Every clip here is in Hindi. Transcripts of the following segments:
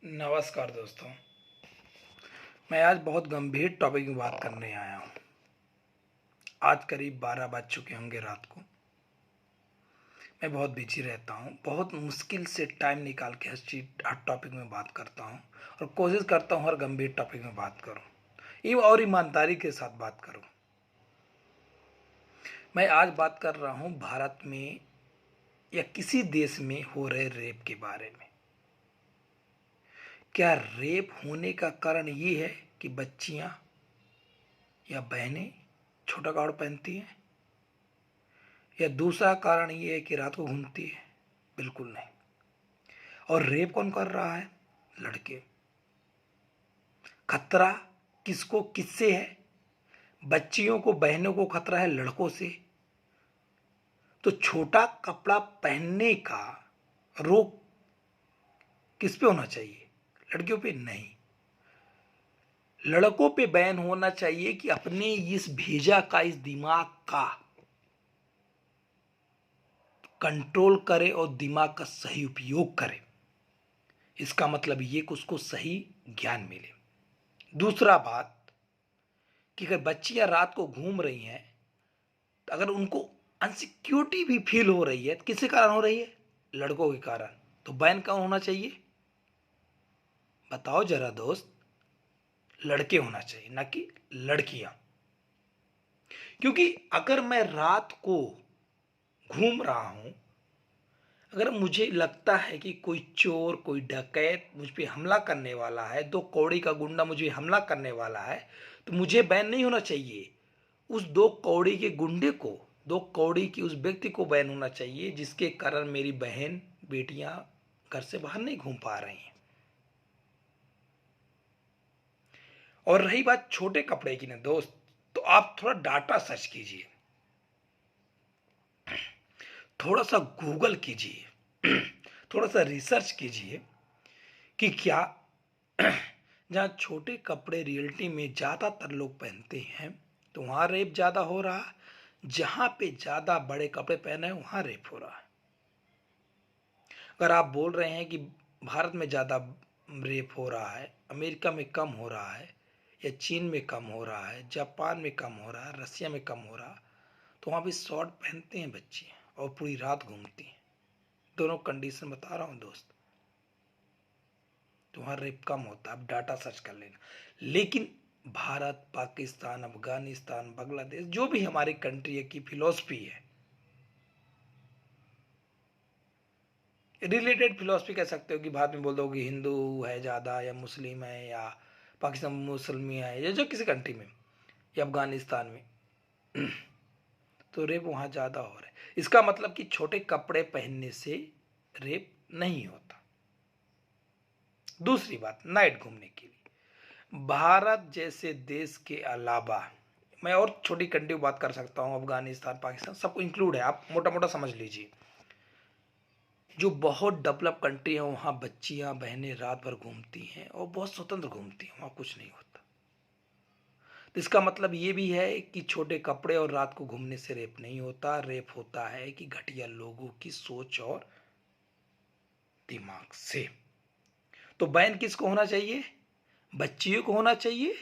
नमस्कार दोस्तों। मैं आज बहुत गंभीर टॉपिक में बात करने आया हूँ। आज करीब 12 बज चुके होंगे रात को। मैं बहुत बिजी रहता हूँ, बहुत मुश्किल से टाइम निकाल के हर टॉपिक में बात करता हूँ और कोशिश करता हूँ हर गंभीर टॉपिक में बात करूँ और ईमानदारी के साथ बात करूँ। मैं आज बात कर रहा हूँ भारत में या किसी देश में हो रहे रेप के बारे में। क्या रेप होने का कारण ये है कि बच्चियाँ या बहनें छोटा कपड़ा पहनती हैं, या दूसरा कारण ये है कि रात को घूमती है? बिल्कुल नहीं। और रेप कौन कर रहा है? लड़के। खतरा किसको किससे है? बच्चियों को, बहनों को खतरा है लड़कों से। तो छोटा कपड़ा पहनने का रोक किस पे होना चाहिए? लड़कियों पे नहीं, लड़कों पे बैन होना चाहिए कि अपने इस भेजा का, इस दिमाग का कंट्रोल करे और दिमाग का सही उपयोग करे। इसका मतलब ये कि उसको सही ज्ञान मिले। दूसरा बात कि अगर बच्चियां रात को घूम रही हैं, तो अगर उनको अनसिक्योरिटी भी फील हो रही है, तो किसके कारण हो रही है? लड़कों के कारण। तो बैन कौन होना चाहिए? बताओ जरा दोस्त। लड़के होना चाहिए, ना कि लड़कियां। क्योंकि अगर मैं रात को घूम रहा हूं, अगर मुझे लगता है कि कोई चोर, कोई डकैत मुझ पे हमला करने वाला है, दो कौड़ी का गुंडा मुझे हमला करने वाला है, तो मुझे बैन नहीं होना चाहिए। उस दो कौड़ी के गुंडे को, दो कौड़ी की उस व्यक्ति को बैन होना चाहिए जिसके कारण मेरी बहन बेटियां घर से बाहर नहीं घूम पा रही हैं। और रही बात छोटे कपड़े की ना दोस्त, तो आप थोड़ा डाटा सर्च कीजिए, थोड़ा सा गूगल कीजिए, थोड़ा सा रिसर्च कीजिए कि क्या जहाँ छोटे कपड़े रियलिटी में ज़्यादातर लोग पहनते हैं, तो वहाँ रेप ज़्यादा हो रहा है। जहाँ पे ज़्यादा बड़े कपड़े पहने हैं वहाँ रेप हो रहा है। अगर आप बोल रहे हैं कि भारत में ज़्यादा रेप हो रहा है, अमेरिका में कम हो रहा है, या चीन में कम हो रहा है, जापान में कम हो रहा है, रसिया में कम हो रहा है, तो वहाँ भी शॉर्ट पहनते हैं बच्चे और पूरी रात घूमती हैं। दोनों कंडीशन बता रहा हूँ दोस्त। तो वहाँ रेप कम होता है, आप डाटा सर्च कर लेना। लेकिन भारत, पाकिस्तान, अफगानिस्तान, बांग्लादेश, जो भी हमारी कंट्री है की फिलॉसफी है, रिलेटेड फिलॉसफी कह सकते हो कि भारत में बोल दो कि हिंदू है ज़्यादा, या मुस्लिम है, या पाकिस्तान में मुसलमी है, या जो किसी कंट्री में, या अफगानिस्तान में, तो रेप वहाँ ज़्यादा हो रहा है। इसका मतलब कि छोटे कपड़े पहनने से रेप नहीं होता। दूसरी बात, नाइट घूमने के लिए भारत जैसे देश के अलावा मैं और छोटी कंट्री की बात कर सकता हूँ, अफगानिस्तान, पाकिस्तान, सबको इंक्लूड है, आप मोटा मोटा समझ लीजिए। जो बहुत डेवलप कंट्री है वहाँ बच्चियाँ, बहनें रात भर घूमती हैं और बहुत स्वतंत्र घूमती हैं, वहाँ कुछ नहीं होता। तो इसका मतलब ये भी है कि छोटे कपड़े और रात को घूमने से रेप नहीं होता। रेप होता है कि घटिया लोगों की सोच और दिमाग से। तो बैन किसको होना चाहिए? बच्चियों को होना चाहिए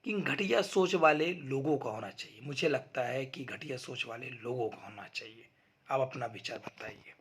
कि घटिया सोच वाले लोगों का होना चाहिए? मुझे लगता है कि घटिया सोच वाले लोगों का होना चाहिए। आप अपना विचार बताइए।